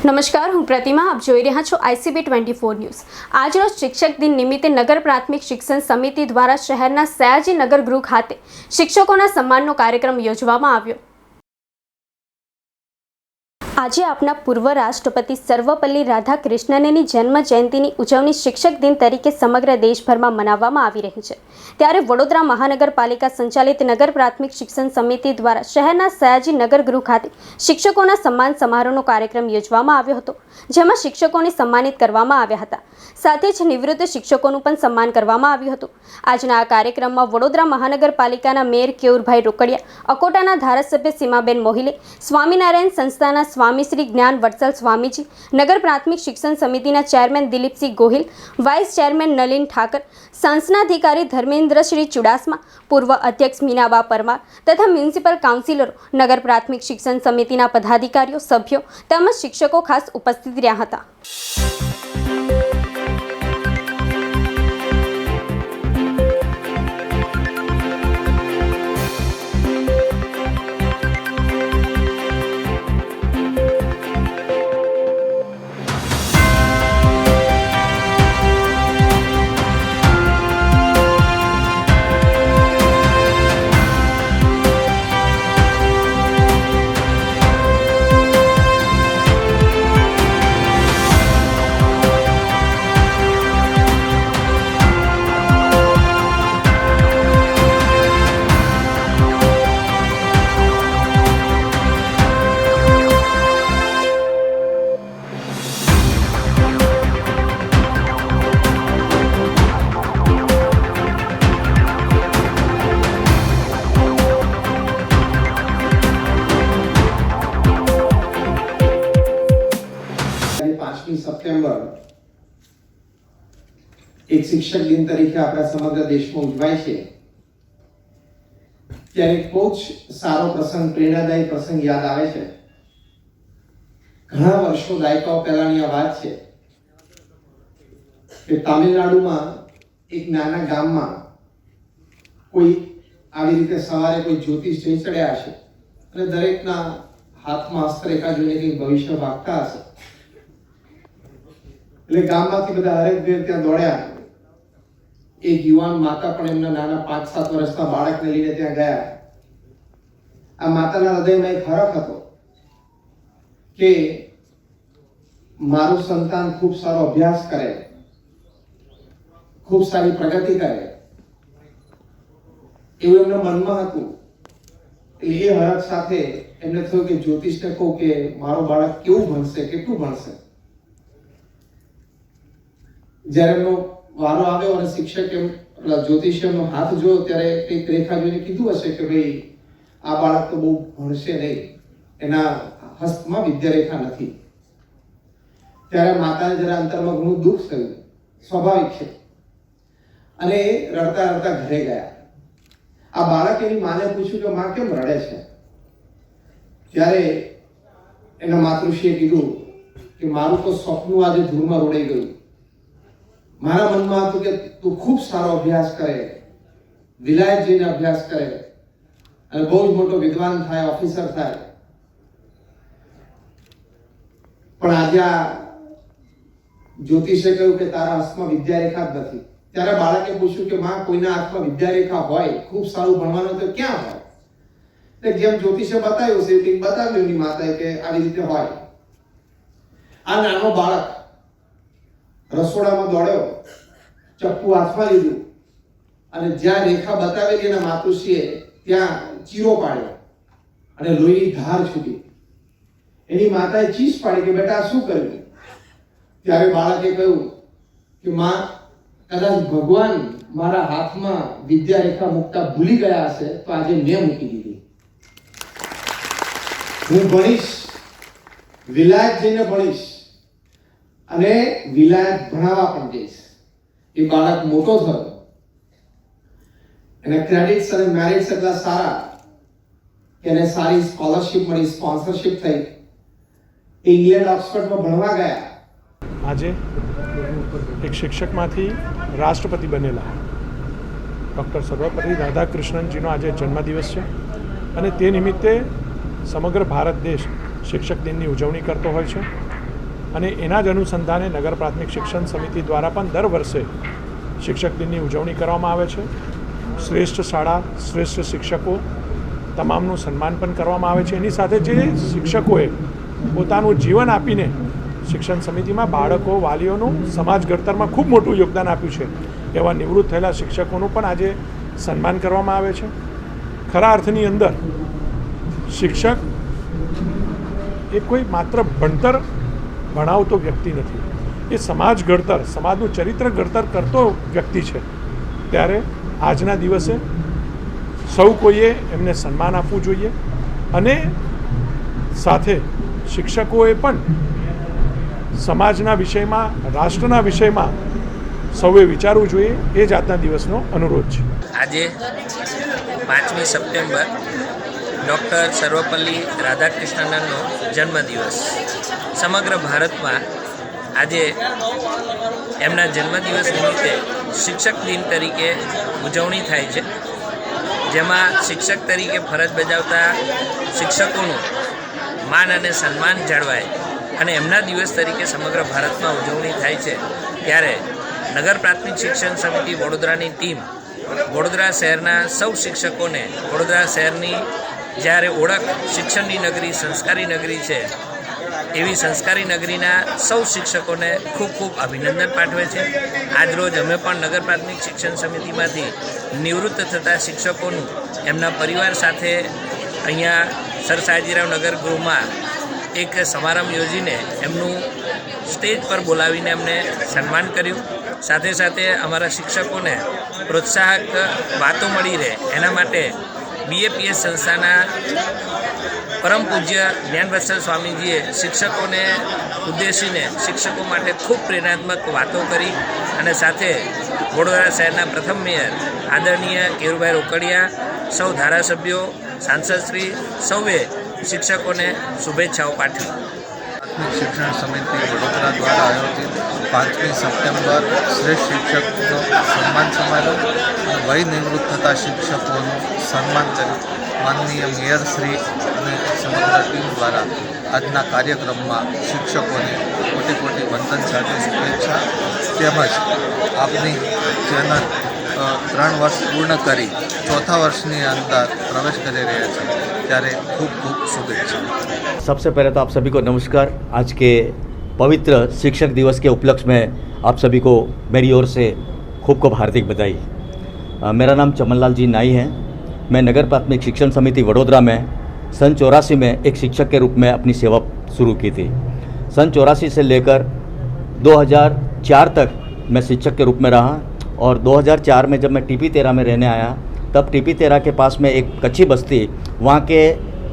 નમસ્કાર, હું પ્રતિમા. આપ જોઈ રહ્યા છો ICB 24 ન્યૂઝ. આજરોજ શિક્ષક દિન નિમિત્તે નગર પ્રાથમિક શિક્ષણ સમિતિ દ્વારા શહેરના સયાજી નગર ગૃહ ખાતે શિક્ષકોના સન્માનનો કાર્યક્રમ યોજવામાં આવ્યો. આજે આપના પૂર્વ રાષ્ટ્રપતિ સર્વપલ્લી રાધાકૃષ્ણનની જન્મ જયંતિની ઉજવણી શિક્ષક દિન તરીકે સમગ્ર દેશભરમાં મનાવવામાં આવી રહી છે. ત્યારે વડોદરા મહાનગરપાલિકા સંચાલિત નગર પ્રાથમિક શિક્ષણ સમિતિ દ્વારા શહેરના સયાજી નગર ગૃહ ખાતે શિક્ષકોના સન્માન સમારોહનો કાર્યક્રમ યોજવામાં આવ્યો હતો, જેમાં શિક્ષકોને સન્માનિત કરવામાં આવ્યા હતા. સાથે જ નિવૃત્ત શિક્ષકોનું પણ સન્માન કરવામાં આવ્યું હતું. આજના આ કાર્યક્રમમાં વડોદરા મહાનગરપાલિકાના મેયર કેયુરભાઈ રોકડિયા, અકોટાના ધારાસભ્ય સીમાબેન મોહિલે, સ્વામિનારાયણ સંસ્થાના સ્વામી શ્રી જ્ઞાન વત્સલ સ્વામીજી, નગર પ્રાથમિક શિક્ષણ સમિતિના chairman Dilipsinh Gohil, vice chairman Nalin Thakar, શાસનાધિકારી ધર્મેન્દ્રશ્રી ચુડાસમા, પૂર્વ અધ્યક્ષ મીનાબા પરમાર તથા મ્યુનિસિપલ કાઉન્સિલરો, નગર પ્રાથમિક શિક્ષણ સમિતિના પદાધિકારીઓ, સભ્યો તેમજ શિક્ષકો ખાસ ઉપસ્થિત રહ્યા હતા. સપ્ટેમ્બર એક શિક્ષક દિન તરીકે આપણા સમગ્ર દેશમાં ઉજવાય છે, ત્યારે બહુ જ સારો પ્રસંગ, પ્રેરણાદાયી પ્રસંગ યાદ આવે છે. ઘણા વર્ષો, દાયકાઓ પહેલાની આ વાત છે કે તામિલનાડુમાં એક નાના ગામમાં કોઈ આવી રીતે સવારે કોઈ જ્યોતિષ જઈ ચડ્યા હશે અને દરેકના હાથમાં હસ્તરેખા જોઈને કંઈક ભવિષ્ય વાગતા હશે. એટલે ગામમાંથી બધા હરેકભેર ત્યાં દોડ્યા. એક યુવાન માતા પણ એમના નાના 5-7 વર્ષના બાળકને લઈને ત્યાં ગયા. આ માતાના હૃદયમાં એક હરખ હતો કે મારું સંતાન ખૂબ સારો અભ્યાસ કરે, ખૂબ સારી પ્રગતિ કરે, એવું એમના મનમાં હતું. એટલે એ હરખ સાથે એમને થયું કે જ્યોતિષને કહું કે મારો બાળક કેવું ભણશે, કેટલું ભણશે. જ્યારે એમનો વારો આવ્યો અને શિક્ષક જ્યોતિષીયનો હાથ જોયો, ત્યારે કંઈક રેખા જોઈને કીધું હશે કે ભાઈ આ બાળક તો બહુ ભણશે નહીં, એના હસ્તમાં વિદ્યારેખા નથી. ત્યારે માતાને જરા અંતરમાં ઘણું દુઃખ થયું, સ્વાભાવિક છે, અને એ રડતા રડતા ઘરે ગયા. આ બાળક એની માને પૂછ્યું કે માં કેમ રડે છે? ત્યારે એના માતૃશ્રીએ કીધું કે મારું તો સપનું આજે ધૂળમાં રોડાઈ ગયું. મારા મનમાં હતું કે તું ખૂબ સારો અભ્યાસ કરે, વિલાયત જઈને અભ્યાસ કરે અને બહુ જ મોટો વિદ્વાન થાય, ઓફિસર થાય. પણ આજે આ જ્યોતિષે કહ્યું કે તારા હાથમાં વિદ્યારેખા જ નથી. ત્યારે બાળકે પૂછ્યું કે માં, કોઈના હાથમાં વિદ્યારેખા હોય, ખૂબ સારું ભણવાનું તો ક્યાં હોય? એટલે જેમ જ્યોતિષે બતાવ્યું છે તે બતાવ્યું એની માતાએ કે આવી રીતે હોય. આ નાનો બાળક રસોડામાં દોડ્યો, ચપ્પુ હાથમાં લીધું અને જ્યાં રેખા બતાવેલી એના માતુશ્રીએ ત્યાં ચીરો પાડ્યો અને લોહીની ધાર છૂટી. એની માતાએ ચીસ પાડી કે બેટા શું કર્યું? ત્યારે બાળકે કહ્યું કે માં, કદાચ ભગવાન મારા હાથમાં વિદ્યારેખા મૂકતા ભૂલી ગયા હશે તો આજે મેં મૂકી દીધી. હું ભણીશ, વિલાયત જઈને ભણીશ અને વિલાયત ભણાવવા પણ જઈશ. એ બાળક મોટો થયો, એને ક્રેડિટ્સ અને મેરિટ્સ એટલા સારા કે એને સારી સ્કોલરશિપ મળી, સ્પોન્સરશિપ થઈ. ઇંગ્લેન્ડ, ઓક્સફર્ડમાં ભણવા ગયા. આજે એક શિક્ષકમાંથી રાષ્ટ્રપતિ બનેલા ડૉક્ટર સર્વપલ્લી રાધાકૃષ્ણનજીનો આજે જન્મદિવસ છે અને તે નિમિત્તે સમગ્ર ભારત દેશ શિક્ષક દિનની ઉજવણી કરતો હોય છે. અને એના જ અનુસંધાને નગર પ્રાથમિક શિક્ષણ સમિતિ દ્વારા પણ દર વર્ષે શિક્ષક દિનની ઉજવણી કરવામાં આવે છે. શ્રેષ્ઠ શાળા, શ્રેષ્ઠ શિક્ષકો તમામનું સન્માન પણ કરવામાં આવે છે. એની સાથે જે શિક્ષકોએ પોતાનું જીવન આપીને શિક્ષણ સમિતિમાં બાળકો, વાલીઓનું સમાજ ઘડતરમાં ખૂબ મોટું યોગદાન આપ્યું છે એવા નિવૃત્ત થયેલા શિક્ષકોનું પણ આજે સન્માન કરવામાં આવે છે. ખરા અર્થની અંદર શિક્ષક એ કોઈ માત્ર ભણતર ભણાવતો વ્યક્તિ નથી, એ સમાજ ઘડતર, સમાજનું ચરિત્ર ઘડતર કરતો વ્યક્તિ છે. ત્યારે આજના દિવસે સૌ કોઈએ એમને સન્માન આપવું જોઈએ અને સાથે શિક્ષકોએ પણ સમાજના વિષયમાં, રાષ્ટ્રના વિષયમાં સૌએ વિચારવું જોઈએ. એ જ આજના દિવસનો અનુરોધ છે. આજે 5મી સપ્ટેમ્બર ડૉક્ટર સર્વપલ્લી રાધાકૃષ્ણનનો જન્મદિવસ. સમગ્ર ભારતમાં આજે એમના જન્મદિવસ નિમિત્તે શિક્ષક દિન તરીકે ઉજવણી થાય છે, જેમાં શિક્ષક તરીકે ફરજ બજાવતા શિક્ષકોનું માન અને સન્માન જળવાય અને એમના દિવસ તરીકે સમગ્ર ભારતમાં ઉજવણી થાય છે. ત્યારે નગર પ્રાથમિક શિક્ષણ સમિતિ વડોદરાની ટીમ વડોદરા શહેરના સૌ શિક્ષકોને, વડોદરા શહેરની જ્યારે ઓળખ શિક્ષણની નગરી, સંસ્કારી નગરી છે, એવી સંસ્કારી નગરીના સૌ શિક્ષકોને ખૂબ ખૂબ અભિનંદન પાઠવે છે. આજરોજ અમે પણ નગર પ્રાથમિક શિક્ષણ સમિતિમાંથી નિવૃત્ત થતા શિક્ષકોનું એમના પરિવાર સાથે અહીંયા સર સયાજીરાવ નગર ગૃહમાં એક સમારંભ યોજીને એમનું સ્ટેજ પર બોલાવીને એમને સન્માન કર્યું. સાથે સાથે અમારા શિક્ષકોને પ્રોત્સાહક વાતો મળી રહે એના માટે BAPS સંસ્થાના પરમ પૂજ્ય જ્ઞાનવત્સલ સ્વામીજીએ શિક્ષકોને ઉદ્દેશીને શિક્ષકો માટે ખૂબ પ્રેરણાત્મક વાતો કરી અને સાથે વડોદરા શહેરના પ્રથમ મેયર આદરણીય કેરુભાઈ રોકડિયા, સૌ ધારાસભ્યો, સાંસદશ્રી સૌએ શિક્ષકોને શુભેચ્છાઓ પાઠવી. પ્રાથમિક શિક્ષણ સમિતિ વડોદરા દ્વારા આયોજિત 5મી સપ્ટેમ્બર શ્રેષ્ઠ શિક્ષકનો સન્માન સમારોહ અને વય નિવૃત્ત થતા શિક્ષકોનું સન્માન કર્યું. માનનીય મેયરશ્રી અને સમગ્ર ટીમ દ્વારા આજના કાર્યક્રમમાં શિક્ષકોને કોટી કોટી વંદન સાથે શુભેચ્છા તેમજ આપની ચેનલ 3 વર્ષ પૂર્ણ કરી 4થા વર્ષની અંદર પ્રવેશ કરી રહ્યા છે, ત્યારે ખૂબ ખૂબ શુભેચ્છા. सबसे पहले तो आप सभी को नमस्कार. आज के पवित्र शिक्षक दिवस के उपलक्ष्य में आप सभी को मेरी ओर से खूब खूब हार्दिक बधाई. मेरा नाम चमनलाल जी नाई है. मैं नगर प्राथमिक शिक्षण समिति वडोदरा में सन 84 में एक शिक्षक के रूप में अपनी सेवा शुरू की थी. सन 84 से लेकर 2004 तक मैं शिक्षक के रूप में रहा और 2004 में जब मैं TP 13 में रहने आया तब TP 13 के पास में एक कच्ची बस्ती, वहाँ के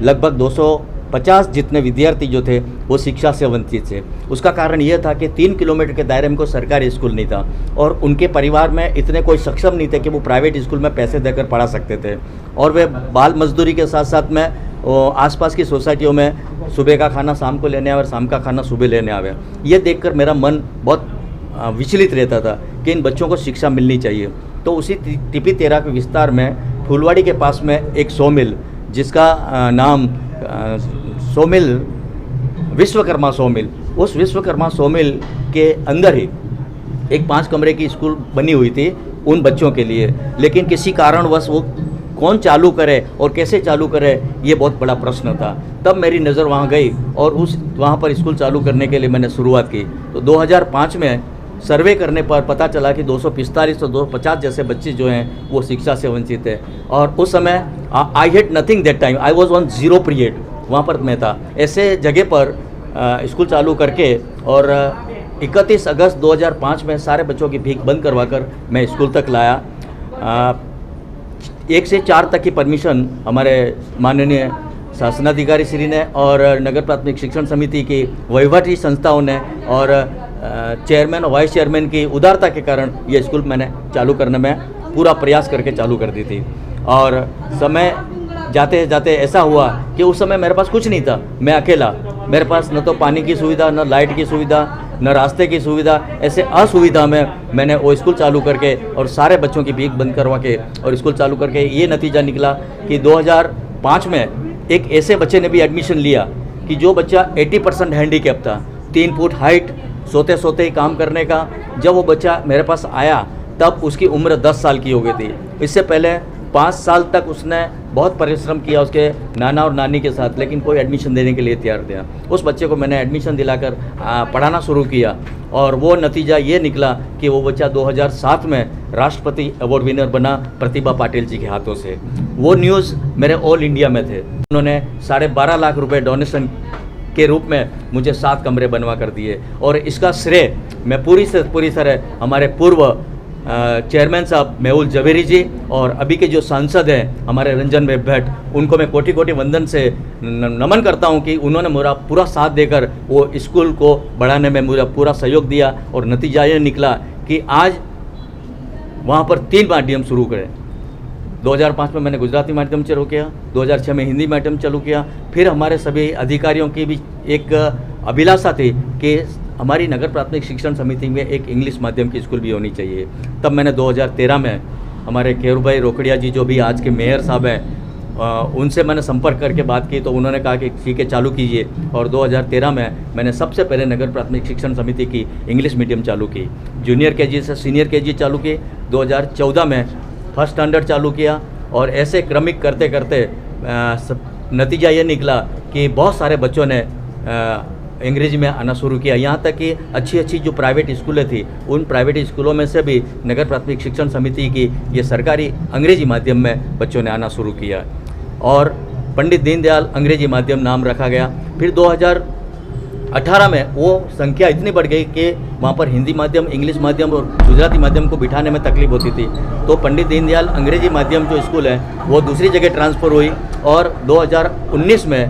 लगभग 250 जितने विद्यार्थी जो थे वो शिक्षा से वंचित थे. उसका कारण ये था कि 3 किलोमीटर के दायरे में कोई सरकारी स्कूल नहीं था और उनके परिवार में इतने कोई सक्षम नहीं थे कि वो प्राइवेट स्कूल में पैसे देकर पढ़ा सकते थे और वे बाल मजदूरी के साथ साथ में आसपास की सोसाइटियों में सुबह का खाना शाम को लेने आवे और शाम का खाना सुबह लेने आवे. ये देखकर मेरा मन बहुत विचलित रहता था कि इन बच्चों को शिक्षा मिलनी चाहिए. तो उसी TP 13 के विस्तार में फूलवाड़ी के पास में एक सौमिल, जिसका नाम सौमिल विश्वकर्मा सौमिल, उस विश्वकर्मा सौमिल के अंदर ही एक 5 कमरे की स्कूल बनी हुई थी उन बच्चों के लिए. लेकिन किसी कारणवश वो कौन चालू करे और कैसे चालू करे, ये बहुत बड़ा प्रश्न था. तब मेरी नज़र वहाँ गई और वहाँ पर स्कूल चालू करने के लिए मैंने शुरुआत की. तो 2005 में सर्वे करने पर पता चला कि 245 और 250 जैसे बच्चे जो हैं वो शिक्षा से वंचित है. और उस समय I had nothing that time, I was on 0 period, वहाँ पर मैं था. ऐसे जगह पर स्कूल चालू करके और 31 अगस्त 2005 में सारे बच्चों की भीख बंद करवा कर मैं स्कूल तक लाया. 1 से 4 तक की परमिशन हमारे माननीय शासनाधिकारी श्री ने और नगर प्राथमिक शिक्षण समिति की वहीवटी संस्थाओं ने और चेयरमैन और वाइस चेयरमैन की उदारता के कारण ये स्कूल मैंने चालू करने में पूरा प्रयास करके चालू कर दी थी. और समय जाते जाते ऐसा हुआ कि उस समय मेरे पास कुछ नहीं था, मैं अकेला, मेरे पास न तो पानी की सुविधा, न लाइट की सुविधा, न रास्ते की सुविधा. ऐसे असुविधा में मैंने वो स्कूल चालू करके और सारे बच्चों की भीख बंद करवा के और स्कूल चालू करके ये नतीजा निकला कि 2005 में एक ऐसे बच्चे ने भी एडमिशन लिया कि जो बच्चा 80% हैंडीकैप था. 3 फुट हाइट, सोते सोते ही काम करने का। जब वो बच्चा मेरे पास आया तब उसकी उम्र 10 साल की हो गई थी। इससे पहले 5 साल तक उसने बहुत परिश्रम किया उसके नाना और नानी के साथ, लेकिन कोई एडमिशन देने के लिए तैयार था। उस बच्चे को मैंने एडमिशन दिलाकर पढ़ाना शुरू किया और वो नतीजा ये निकला कि वो बच्चा 2007 में राष्ट्रपति अवार्ड विनर बना प्रतिभा पाटिल जी के हाथों से। वो न्यूज़ मेरे ऑल इंडिया में थे। उन्होंने 12.5 लाख रुपए डोनेशन के रूप में मुझे 7 कमरे बनवा कर दिए और इसका श्रेय मैं पूरी से पूरी तरह हमारे पूर्व चेयरमैन साहब मेहुल जवेरी जी और अभी के जो सांसद हैं हमारे रंजन भाई भट्ट, उनको मैं कोटि कोटि वंदन से नमन करता हूं कि उन्होंने मेरा पूरा साथ देकर वो स्कूल को बढ़ाने में मेरा पूरा सहयोग दिया और नतीजा ये निकला कि आज वहाँ पर 3 माध्यम शुरू करें। 2005 में मैंने गुजराती माध्यम चालू किया, 2006 में हिंदी माध्यम चालू किया। फिर हमारे सभी अधिकारियों की भी एक अभिलाषा थी कि हमारी नगर प्राथमिक शिक्षण समिति में एक इंग्लिश माध्यम की स्कूल भी होनी चाहिए। तब मैंने 2013 में हमारे केरूभाई रोकड़िया जी जो भी आज के मेयर साहब हैं उनसे मैंने संपर्क करके बात की तो उन्होंने कहा कि ठीक है चालू कीजिए। और 2013 में मैंने सबसे पहले नगर प्राथमिक शिक्षण समिति की इंग्लिश मीडियम चालू की। जूनियर केजी से सीनियर केजी चालू की। 2014 में फर्स्ट स्टैंडर्ड चालू किया और ऐसे क्रमिक करते करते नतीजा ये निकला कि बहुत सारे बच्चों ने अंग्रेजी में आना शुरू किया। यहाँ तक कि अच्छी अच्छी जो प्राइवेट स्कूलें थी उन प्राइवेट स्कूलों में से भी नगर प्राथमिक शिक्षण समिति की ये सरकारी अंग्रेजी माध्यम में बच्चों ने आना शुरू किया और पंडित दीनदयाल अंग्रेजी माध्यम नाम रखा गया। फिर 2018 में वो संख्या इतनी बढ़ गई कि वहाँ पर हिंदी माध्यम, इंग्लिश माध्यम और गुजराती माध्यम को बिठाने में तकलीफ होती थी। तो पंडित दीनदयाल अंग्रेजी माध्यम जो स्कूल है वो दूसरी जगह ट्रांसफ़र हुई और 2019 में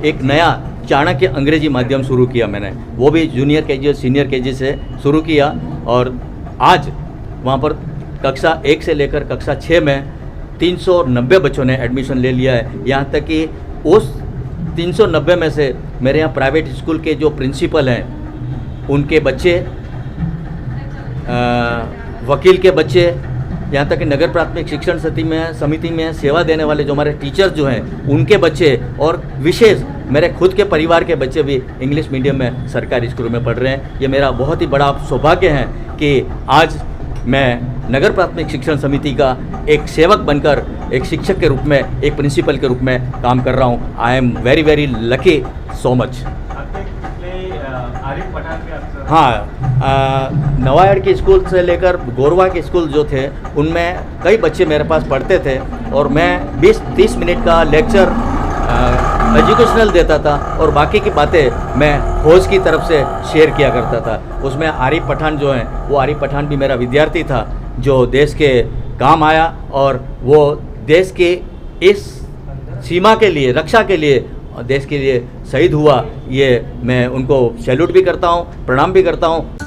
एक नया चाणक्य अंग्रेजी माध्यम शुरू किया मैंने। वो भी जूनियर केजी और सीनियर केजी से शुरू किया और आज वहाँ पर कक्षा 1 से लेकर कक्षा 6 में 390 बच्चों ने एडमिशन ले लिया है। यहाँ तक कि उस 390 में से मेरे यहाँ प्राइवेट स्कूल के जो प्रिंसिपल हैं उनके बच्चे, वकील के बच्चे, यहाँ तक कि नगर प्राथमिक शिक्षण समिति में सेवा देने वाले जो हमारे टीचर्स जो हैं उनके बच्चे और विशेष मेरे खुद के परिवार के बच्चे भी इंग्लिश मीडियम में सरकारी स्कूलों में पढ़ रहे हैं। ये मेरा बहुत ही बड़ा सौभाग्य है कि आज मैं नगर प्राथमिक शिक्षण समिति का एक सेवक बनकर, एक शिक्षक के रूप में, एक प्रिंसिपल के रूप में काम कर रहा हूँ। I am very very lucky, so much. हाँ, नवायड़ के स्कूल से लेकर गोरवा के स्कूल जो थे उनमें कई बच्चे मेरे पास पढ़ते थे और मैं 20-30 मिनट का लेक्चर एजुकेशनल देता था और बाकी की बातें मैं फौज की तरफ से शेयर किया करता था। उसमें आरिफ पठान जो हैं, वो आरिफ पठान भी मेरा विद्यार्थी था जो देश के काम आया और वो देश के इस सीमा के लिए, रक्षा के लिए, देश के लिए शहीद हुआ। ये मैं उनको सैल्यूट भी करता हूँ, प्रणाम भी करता हूँ।